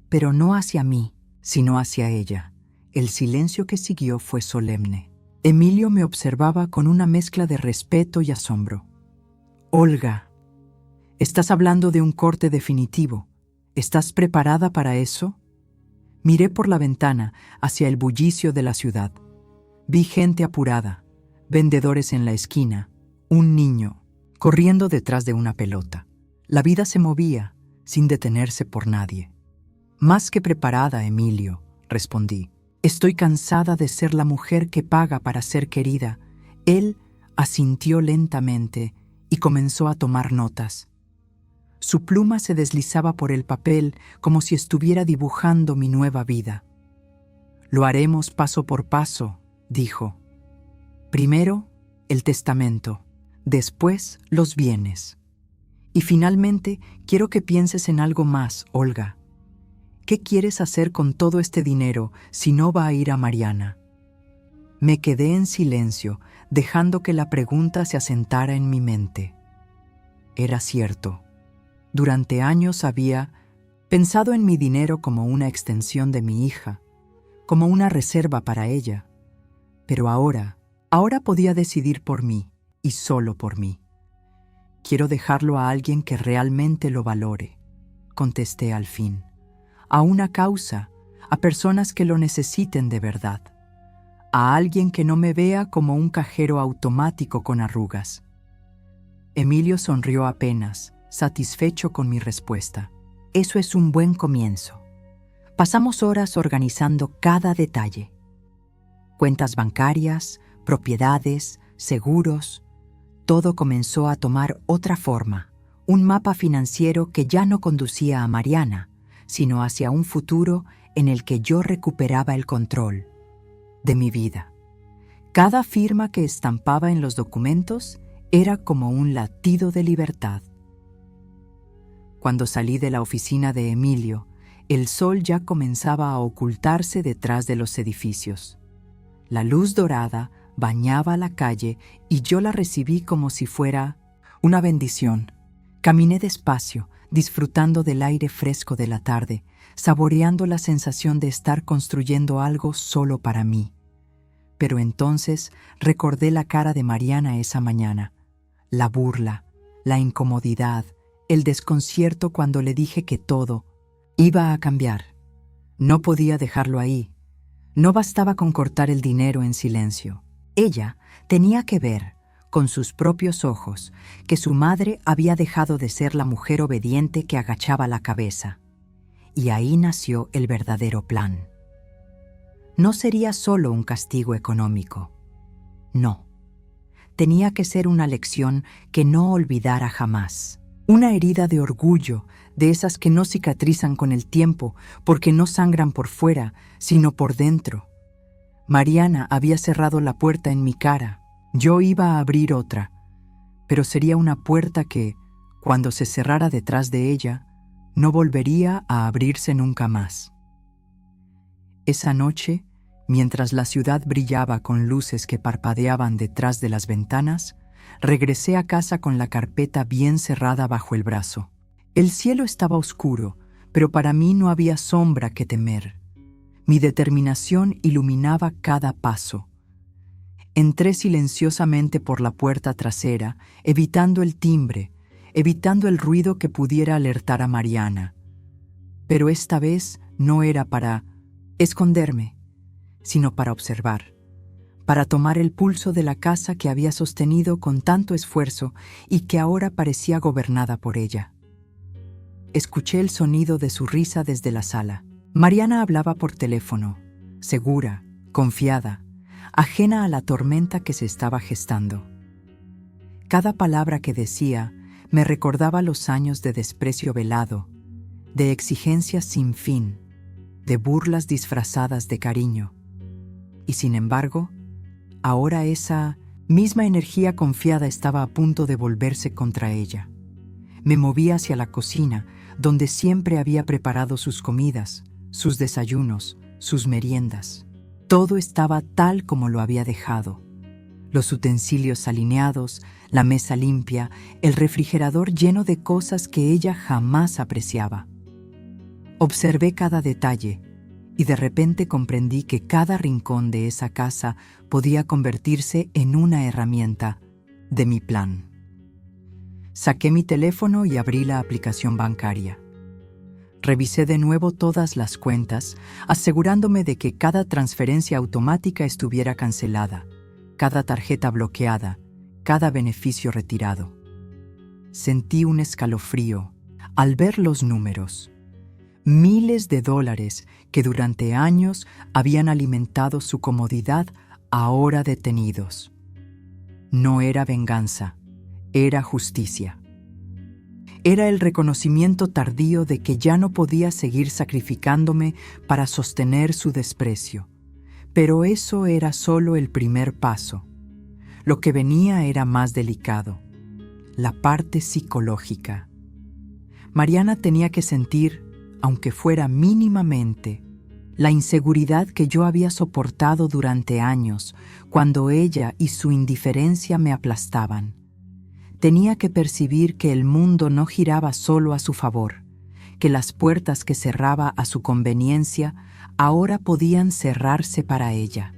A: pero no hacia mí, sino hacia ella». El silencio que siguió fue solemne. Emilio me observaba con una mezcla de respeto y asombro. «Olga, estás hablando de un corte definitivo. ¿Estás preparada para eso?» Miré por la ventana hacia el bullicio de la ciudad. Vi gente apurada, vendedores en la esquina, un niño corriendo detrás de una pelota. La vida se movía sin detenerse por nadie. «Más que preparada, Emilio», respondí. «Estoy cansada de ser la mujer que paga para ser querida». Él asintió lentamente y comenzó a tomar notas. Su pluma se deslizaba por el papel como si estuviera dibujando mi nueva vida. «Lo haremos paso por paso», dijo. «Primero, el testamento, después los bienes. Y finalmente, quiero que pienses en algo más, Olga. ¿Qué quieres hacer con todo este dinero si no va a ir a Mariana?» Me quedé en silencio, dejando que la pregunta se asentara en mi mente. Era cierto. Durante años había pensado en mi dinero como una extensión de mi hija, como una reserva para ella. Pero ahora podía decidir por mí y solo por mí. «Quiero dejarlo a alguien que realmente lo valore», contesté al fin. «A una causa, a personas que lo necesiten de verdad, a alguien que no me vea como un cajero automático con arrugas. Emilio sonrió apenas, satisfecho con mi respuesta. Eso es un buen comienzo. Pasamos horas organizando cada detalle. Cuentas bancarias, propiedades, seguros. Todo comenzó a tomar otra forma, un mapa financiero que ya no conducía a Mariana, sino hacia un futuro en el que yo recuperaba el control de mi vida. Cada firma que estampaba en los documentos era como un latido de libertad. Cuando salí de la oficina de Emilio, el sol ya comenzaba a ocultarse detrás de los edificios. La luz dorada bañaba la calle y yo la recibí como si fuera una bendición. Caminé despacio, disfrutando del aire fresco de la tarde, saboreando la sensación de estar construyendo algo solo para mí. Pero entonces recordé la cara de Mariana esa mañana, la burla, la incomodidad, el desconcierto cuando le dije que todo iba a cambiar. No podía dejarlo ahí. No bastaba con cortar el dinero en silencio. Ella tenía que ver, con sus propios ojos, que su madre había dejado de ser la mujer obediente que agachaba la cabeza. Y ahí nació el verdadero plan. No sería solo un castigo económico. No. Tenía que ser una lección que no olvidara jamás. Una herida de orgullo, de esas que no cicatrizan con el tiempo porque no sangran por fuera, sino por dentro. Mariana había cerrado la puerta en mi cara. Yo iba a abrir otra, pero sería una puerta que, cuando se cerrara detrás de ella, no volvería a abrirse nunca más. Esa noche, mientras la ciudad brillaba con luces que parpadeaban detrás de las ventanas, regresé a casa con la carpeta bien cerrada bajo el brazo. El cielo estaba oscuro, pero para mí no había sombra que temer. Mi determinación iluminaba cada paso. Entré silenciosamente por la puerta trasera, evitando el timbre, evitando el ruido que pudiera alertar a Mariana. Pero esta vez no era para esconderme, sino para observar, para tomar el pulso de la casa que había sostenido con tanto esfuerzo y que ahora parecía gobernada por ella. Escuché el sonido de su risa desde la sala. Mariana hablaba por teléfono, segura, confiada, ajena a la tormenta que se estaba gestando. Cada palabra que decía me recordaba los años de desprecio velado, de exigencias sin fin, de burlas disfrazadas de cariño. Y sin embargo, ahora esa misma energía confiada estaba a punto de volverse contra ella. Me moví hacia la cocina, donde siempre había preparado sus comidas, sus desayunos, sus meriendas. Todo estaba tal como lo había dejado. Los utensilios alineados, la mesa limpia, el refrigerador lleno de cosas que ella jamás apreciaba. Observé cada detalle y de repente comprendí que cada rincón de esa casa podía convertirse en una herramienta de mi plan. Saqué mi teléfono y abrí la aplicación bancaria. Revisé de nuevo todas las cuentas, asegurándome de que cada transferencia automática estuviera cancelada, cada tarjeta bloqueada, cada beneficio retirado. Sentí un escalofrío al ver los números. Miles de dólares que durante años habían alimentado su comodidad, ahora detenidos. No era venganza, era justicia. Era el reconocimiento tardío de que ya no podía seguir sacrificándome para sostener su desprecio. Pero eso era solo el primer paso. Lo que venía era más delicado, la parte psicológica. Mariana tenía que sentir, aunque fuera mínimamente, la inseguridad que yo había soportado durante años, cuando ella y su indiferencia me aplastaban. Tenía que percibir que el mundo no giraba solo a su favor, que las puertas que cerraba a su conveniencia ahora podían cerrarse para ella.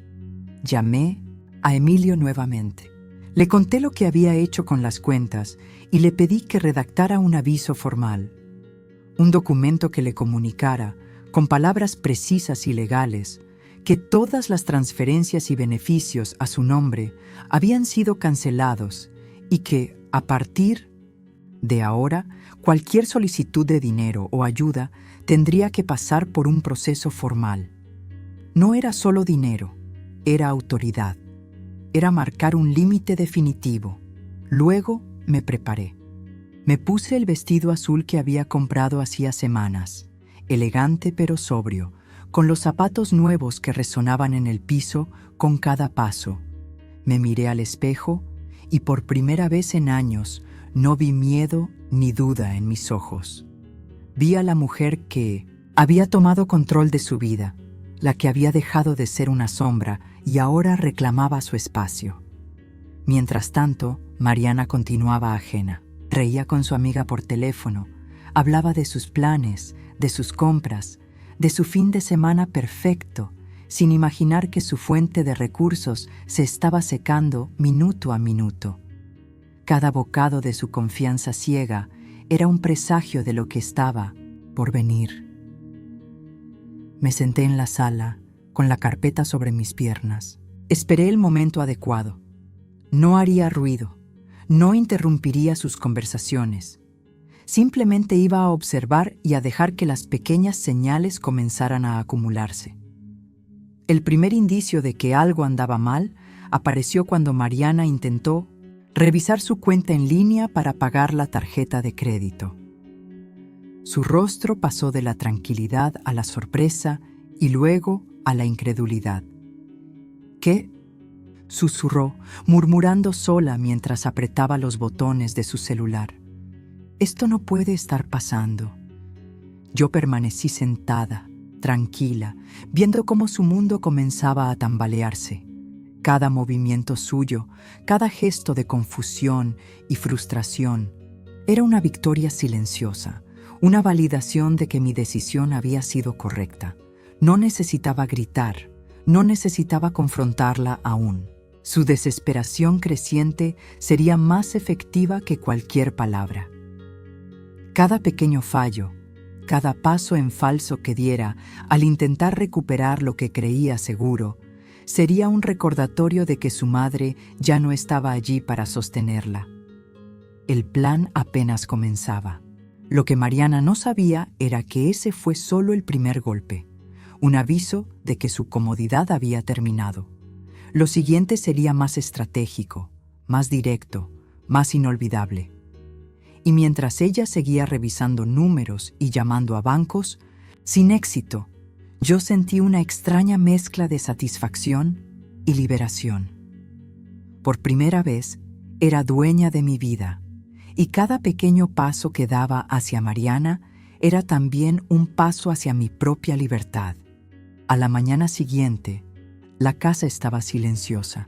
A: Llamé a Emilio nuevamente. Le conté lo que había hecho con las cuentas y le pedí que redactara un aviso formal, un documento que le comunicara, con palabras precisas y legales, que todas las transferencias y beneficios a su nombre habían sido cancelados y que, a partir de ahora, cualquier solicitud de dinero o ayuda tendría que pasar por un proceso formal. No era solo dinero, era autoridad. Era marcar un límite definitivo. Luego me preparé. Me puse el vestido azul que había comprado hacía semanas, elegante pero sobrio, con los zapatos nuevos que resonaban en el piso con cada paso. Me miré al espejo y por primera vez en años no vi miedo ni duda en mis ojos. Vi a la mujer que había tomado control de su vida, la que había dejado de ser una sombra y ahora reclamaba su espacio. Mientras tanto, Mariana continuaba ajena. Reía con su amiga por teléfono, hablaba de sus planes, de sus compras, de su fin de semana perfecto, sin imaginar que su fuente de recursos se estaba secando minuto a minuto. Cada bocado de su confianza ciega era un presagio de lo que estaba por venir. Me senté en la sala, con la carpeta sobre mis piernas. Esperé el momento adecuado. No haría ruido, no interrumpiría sus conversaciones. Simplemente iba a observar y a dejar que las pequeñas señales comenzaran a acumularse. El primer indicio de que algo andaba mal apareció cuando Mariana intentó revisar su cuenta en línea para pagar la tarjeta de crédito. Su rostro pasó de la tranquilidad a la sorpresa y luego a la incredulidad. ¿Qué? Susurró, murmurando sola mientras apretaba los botones de su celular. Esto no puede estar pasando. Yo permanecí sentada, tranquila, viendo cómo su mundo comenzaba a tambalearse. Cada movimiento suyo, cada gesto de confusión y frustración, era una victoria silenciosa, una validación de que mi decisión había sido correcta. No necesitaba gritar, no necesitaba confrontarla aún. Su desesperación creciente sería más efectiva que cualquier palabra. Cada pequeño fallo, cada paso en falso que diera al intentar recuperar lo que creía seguro, sería un recordatorio de que su madre ya no estaba allí para sostenerla. El plan apenas comenzaba. Lo que Mariana no sabía era que ese fue solo el primer golpe, un aviso de que su comodidad había terminado. Lo siguiente sería más estratégico, más directo, más inolvidable. Y mientras ella seguía revisando números y llamando a bancos, sin éxito, yo sentí una extraña mezcla de satisfacción y liberación. Por primera vez, era dueña de mi vida, y cada pequeño paso que daba hacia Mariana era también un paso hacia mi propia libertad. A la mañana siguiente, la casa estaba silenciosa,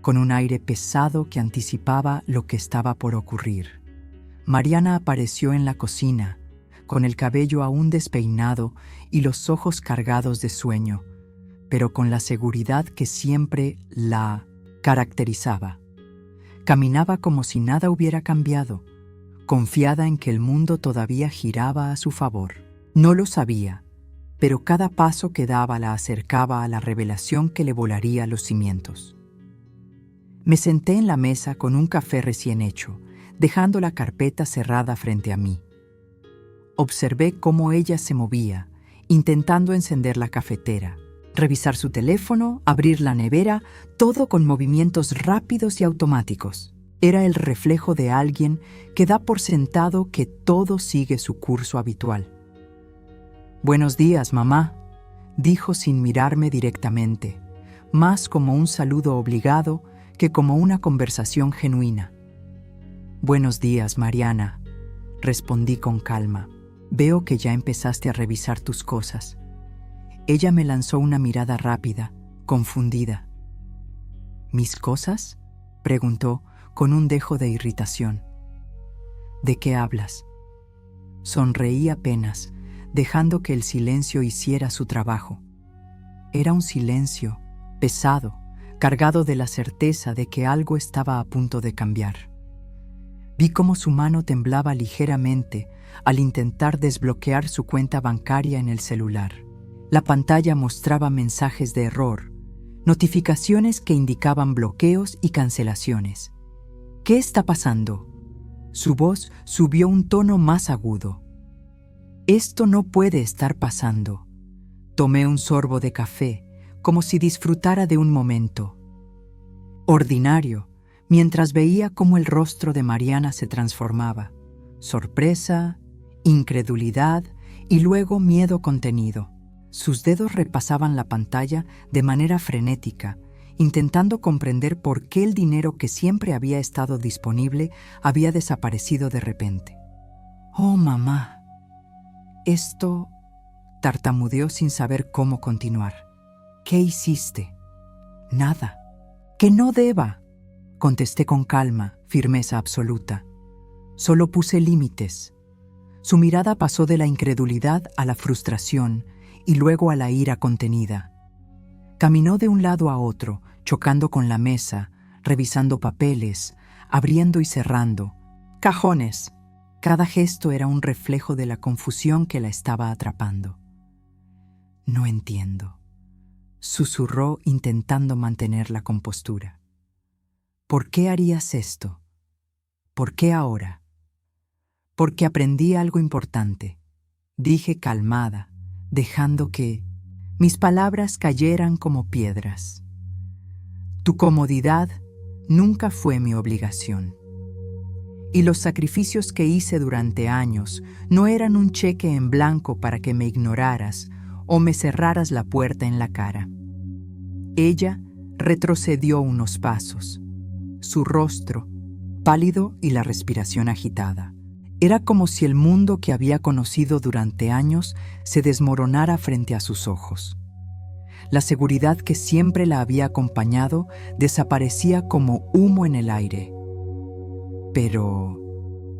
A: con un aire pesado que anticipaba lo que estaba por ocurrir. Mariana apareció en la cocina, con el cabello aún despeinado y los ojos cargados de sueño, pero con la seguridad que siempre la caracterizaba. Caminaba como si nada hubiera cambiado, confiada en que el mundo todavía giraba a su favor. No lo sabía, pero cada paso que daba la acercaba a la revelación que le volaría los cimientos. Me senté en la mesa con un café recién hecho, dejando la carpeta cerrada frente a mí. Observé cómo ella se movía, intentando encender la cafetera, revisar su teléfono, abrir la nevera, todo con movimientos rápidos y automáticos. Era el reflejo de alguien que da por sentado que todo sigue su curso habitual. «Buenos días, mamá», dijo sin mirarme directamente, más como un saludo obligado que como una conversación genuina. «Buenos días, Mariana», respondí con calma. «Veo que ya empezaste a revisar tus cosas». Ella me lanzó una mirada rápida, confundida. «¿Mis cosas?», preguntó con un dejo de irritación. «¿De qué hablas?». Sonreí apenas, dejando que el silencio hiciera su trabajo. Era un silencio pesado, cargado de la certeza de que algo estaba a punto de cambiar. Vi cómo su mano temblaba ligeramente al intentar desbloquear su cuenta bancaria en el celular. La pantalla mostraba mensajes de error, notificaciones que indicaban bloqueos y cancelaciones. ¿Qué está pasando? Su voz subió un tono más agudo. Esto no puede estar pasando. Tomé un sorbo de café, como si disfrutara de un momento ordinario, mientras veía cómo el rostro de Mariana se transformaba. Sorpresa, incredulidad y luego miedo contenido. Sus dedos repasaban la pantalla de manera frenética, intentando comprender por qué el dinero que siempre había estado disponible había desaparecido de repente. «Oh, mamá, esto…», tartamudeó sin saber cómo continuar. «¿Qué hiciste?» «Nada». «Que no deba», contesté con calma, firmeza absoluta. «Solo puse límites». Su mirada pasó de la incredulidad a la frustración y luego a la ira contenida. Caminó de un lado a otro, chocando con la mesa, revisando papeles, abriendo y cerrando cajones. Cada gesto era un reflejo de la confusión que la estaba atrapando. «No entiendo», susurró intentando mantener la compostura. «¿Por qué harías esto? ¿Por qué ahora?» «Porque aprendí algo importante», dije calmada, dejando que mis palabras cayeran como piedras. «Tu comodidad nunca fue mi obligación. Y los sacrificios que hice durante años no eran un cheque en blanco para que me ignoraras o me cerraras la puerta en la cara». Ella retrocedió unos pasos, su rostro pálido y la respiración agitada. Era como si el mundo que había conocido durante años se desmoronara frente a sus ojos. La seguridad que siempre la había acompañado desaparecía como humo en el aire. «Pero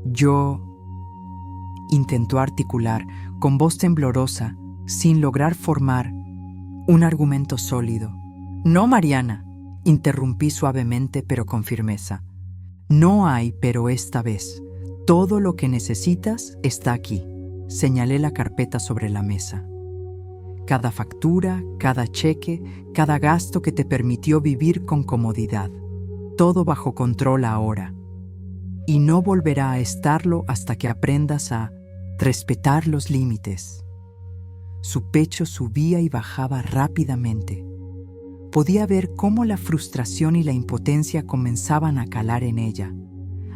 A: yo…», intentó articular con voz temblorosa, sin lograr formar un argumento sólido. «No, Mariana», interrumpí suavemente pero con firmeza. «No hay pero esta vez. Todo lo que necesitas está aquí». Señalé la carpeta sobre la mesa. Cada factura, cada cheque, cada gasto que te permitió vivir con comodidad. Todo bajo control ahora. Y no volverá a estarlo hasta que aprendas a respetar los límites. Su pecho subía y bajaba rápidamente. Podía ver cómo la frustración y la impotencia comenzaban a calar en ella,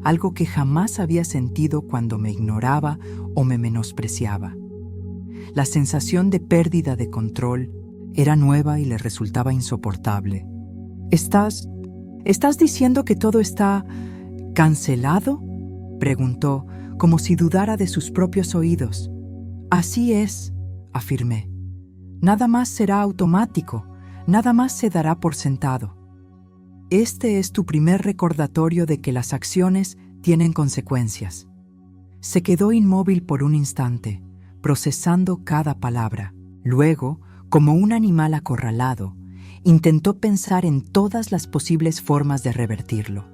A: algo que jamás había sentido cuando me ignoraba o me menospreciaba. La sensación de pérdida de control era nueva y le resultaba insoportable. ¿Estás diciendo que todo está cancelado?», preguntó, como si dudara de sus propios oídos. «Así es», afirmé. «Nada más será automático, nada más se dará por sentado. Este es tu primer recordatorio de que las acciones tienen consecuencias». Se quedó inmóvil por un instante, procesando cada palabra. Luego, como un animal acorralado, intentó pensar en todas las posibles formas de revertirlo.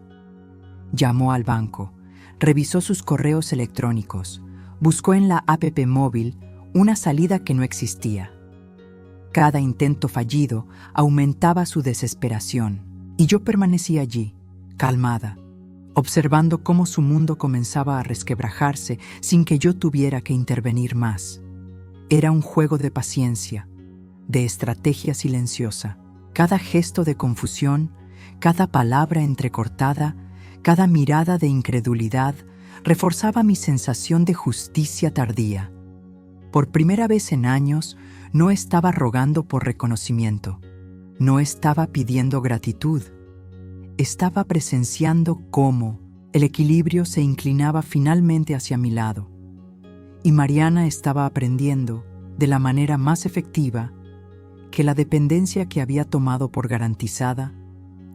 A: Llamó al banco, revisó sus correos electrónicos, buscó en la app móvil una salida que no existía. Cada intento fallido aumentaba su desesperación, y yo permanecí allí, calmada, observando cómo su mundo comenzaba a resquebrajarse sin que yo tuviera que intervenir más. Era un juego de paciencia, de estrategia silenciosa. Cada gesto de confusión, cada palabra entrecortada, cada mirada de incredulidad reforzaba mi sensación de justicia tardía. Por primera vez en años, no estaba rogando por reconocimiento, no estaba pidiendo gratitud. Estaba presenciando cómo el equilibrio se inclinaba finalmente hacia mi lado, y Mariana estaba aprendiendo, de la manera más efectiva, que la dependencia que había tomado por garantizada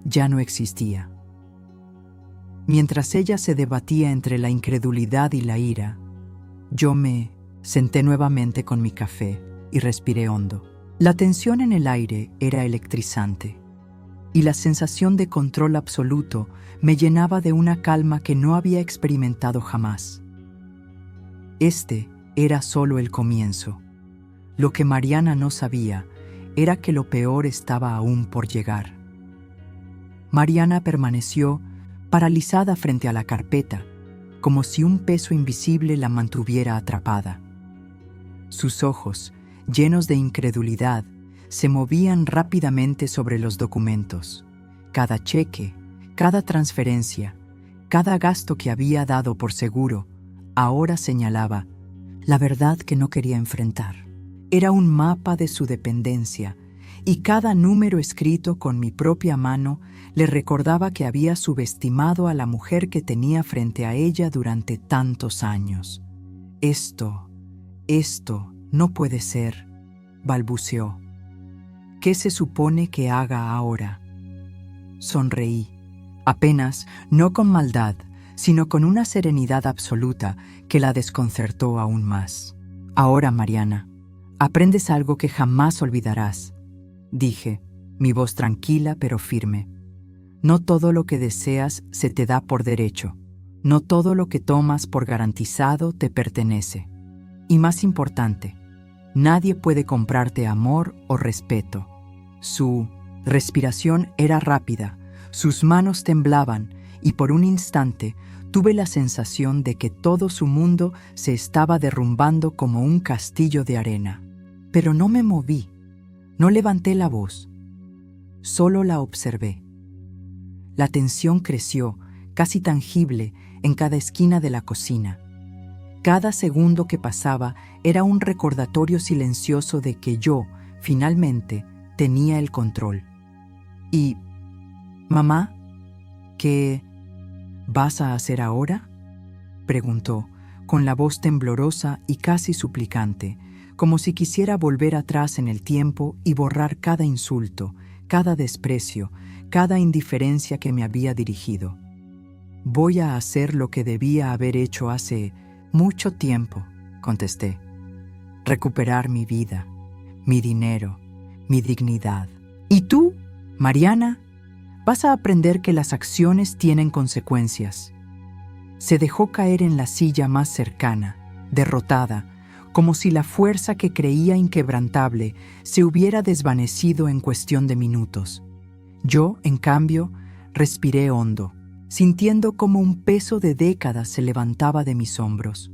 A: ya no existía. Mientras ella se debatía entre la incredulidad y la ira, yo me senté nuevamente con mi café y respiré hondo. La tensión en el aire era electrizante. y la sensación de control absoluto me llenaba de una calma que no había experimentado jamás. Este era solo el comienzo. Lo que Mariana no sabía era que lo peor estaba aún por llegar. Mariana permaneció paralizada frente a la carpeta, como si un peso invisible la mantuviera atrapada. Sus ojos, llenos de incredulidad, se movían rápidamente sobre los documentos. Cada cheque, cada transferencia, cada gasto que había dado por seguro, ahora señalaba la verdad que no quería enfrentar. Era un mapa de su dependencia, y cada número escrito con mi propia mano le recordaba que había subestimado a la mujer que tenía frente a ella durante tantos años. Esto no puede ser, balbuceó. ¿Qué se supone que haga ahora? Sonreí, apenas no con maldad, sino con una serenidad absoluta que la desconcertó aún más. Ahora, Mariana, aprendes algo que jamás olvidarás, dije, mi voz tranquila pero firme. No todo lo que deseas se te da por derecho. No todo lo que tomas por garantizado te pertenece. Y más importante, nadie puede comprarte amor o respeto. Su respiración era rápida, sus manos temblaban y por un instante tuve la sensación de que todo su mundo se estaba derrumbando como un castillo de arena. Pero no me moví, no levanté la voz, solo la observé. La tensión creció, casi tangible, en cada esquina de la cocina. Cada segundo que pasaba era un recordatorio silencioso de que yo, finalmente, tenía el control. Y, mamá, ¿qué vas a hacer ahora?, preguntó, con la voz temblorosa y casi suplicante, como si quisiera volver atrás en el tiempo y borrar cada insulto, cada desprecio, cada indiferencia que me había dirigido. Voy a hacer lo que debía haber hecho hace mucho tiempo, contesté. Recuperar mi vida, mi dinero, mi dignidad. ¿Y tú, Mariana? Vas a aprender que las acciones tienen consecuencias. Se dejó caer en la silla más cercana, derrotada, como si la fuerza que creía inquebrantable se hubiera desvanecido en cuestión de minutos. Yo, en cambio, respiré hondo, sintiendo como un peso de décadas se levantaba de mis hombros.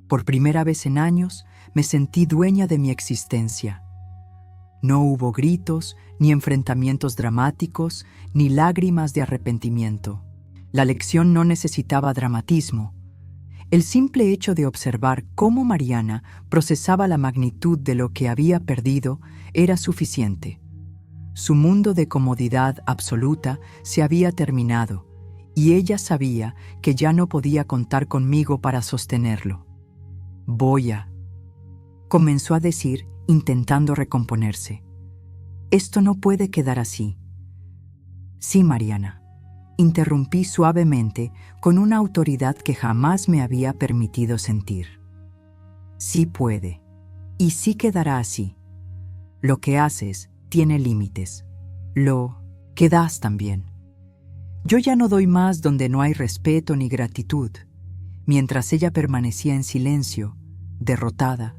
A: Por primera vez en años, me sentí dueña de mi existencia. No hubo gritos, ni enfrentamientos dramáticos, ni lágrimas de arrepentimiento. La lección no necesitaba dramatismo. El simple hecho de observar cómo Mariana procesaba la magnitud de lo que había perdido era suficiente. Su mundo de comodidad absoluta se había terminado, y ella sabía que ya no podía contar conmigo para sostenerlo. Comenzó a decir, intentando recomponerse. Esto no puede quedar así. Sí, Mariana, interrumpí suavemente con una autoridad que jamás me había permitido sentir. Sí puede, y sí quedará así. Lo que haces tiene límites. Lo que das también. Yo ya no doy más donde no hay respeto ni gratitud. Mientras ella permanecía en silencio, derrotada,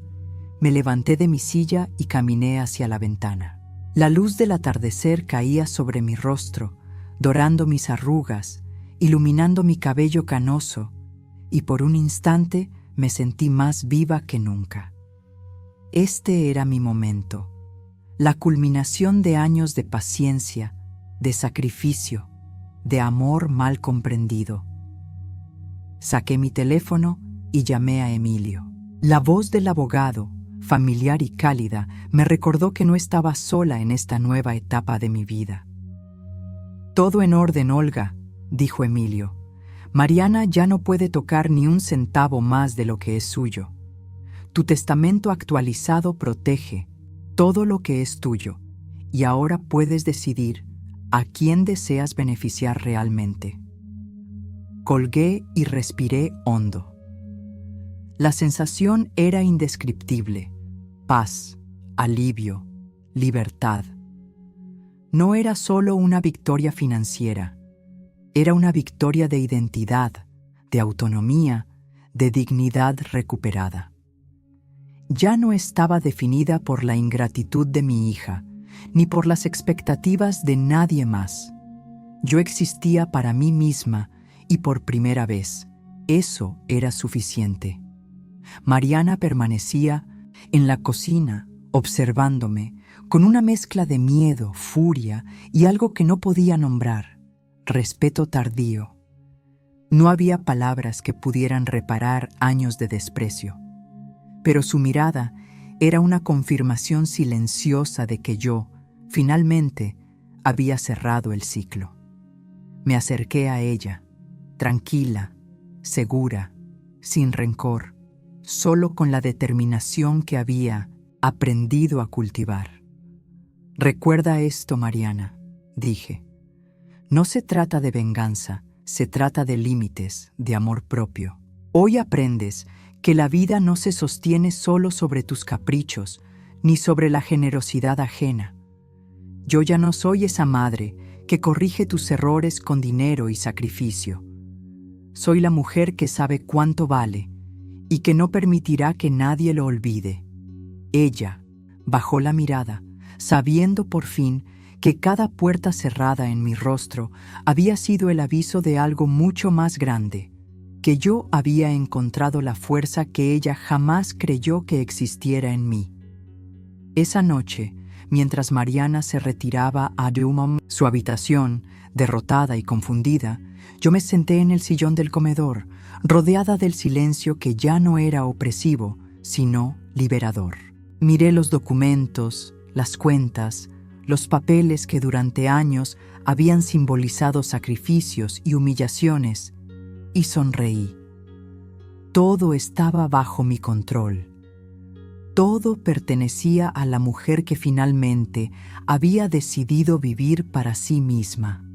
A: me levanté de mi silla y caminé hacia la ventana. La luz del atardecer caía sobre mi rostro, dorando mis arrugas, iluminando mi cabello canoso, y por un instante me sentí más viva que nunca. Este era mi momento, la culminación de años de paciencia, de sacrificio, de amor mal comprendido. Saqué mi teléfono y llamé a Emilio. La voz del abogado, familiar y cálida, me recordó que no estaba sola en esta nueva etapa de mi vida. Todo en orden, Olga, dijo Emilio. Mariana ya no puede tocar ni un centavo más de lo que es suyo. Tu testamento actualizado protege todo lo que es tuyo, y ahora puedes decidir a quién deseas beneficiar realmente. Colgué y respiré hondo. La sensación era indescriptible. Paz, alivio, libertad. no era solo una victoria financiera, era una victoria de identidad, de autonomía, de dignidad recuperada. Ya no estaba definida por la ingratitud de mi hija, ni por las expectativas de nadie más. Yo existía para mí misma y por primera vez, eso era suficiente. Mariana permanecía en la cocina, observándome, con una mezcla de miedo, furia y algo que no podía nombrar, respeto tardío. No había palabras que pudieran reparar años de desprecio, pero su mirada era una confirmación silenciosa de que yo, finalmente, había cerrado el ciclo. Me acerqué a ella, tranquila, segura, sin rencor, solo con la determinación que había aprendido a cultivar. «Recuerda esto, Mariana», dije. «No se trata de venganza, se trata de límites, de amor propio. Hoy aprendes que la vida no se sostiene solo sobre tus caprichos, ni sobre la generosidad ajena. Yo ya no soy esa madre que corrige tus errores con dinero y sacrificio. Soy la mujer que sabe cuánto vale y que no permitirá que nadie lo olvide». Ella bajó la mirada, sabiendo por fin que cada puerta cerrada en mi rostro había sido el aviso de algo mucho más grande, que yo había encontrado la fuerza que ella jamás creyó que existiera en mí. Esa noche, mientras Mariana se retiraba a su habitación, derrotada y confundida, yo me senté en el sillón del comedor, rodeada del silencio que ya no era opresivo, sino liberador. Miré los documentos, las cuentas, los papeles que durante años habían simbolizado sacrificios y humillaciones, y sonreí. Todo estaba bajo mi control. Todo pertenecía a la mujer que finalmente había decidido vivir para sí misma.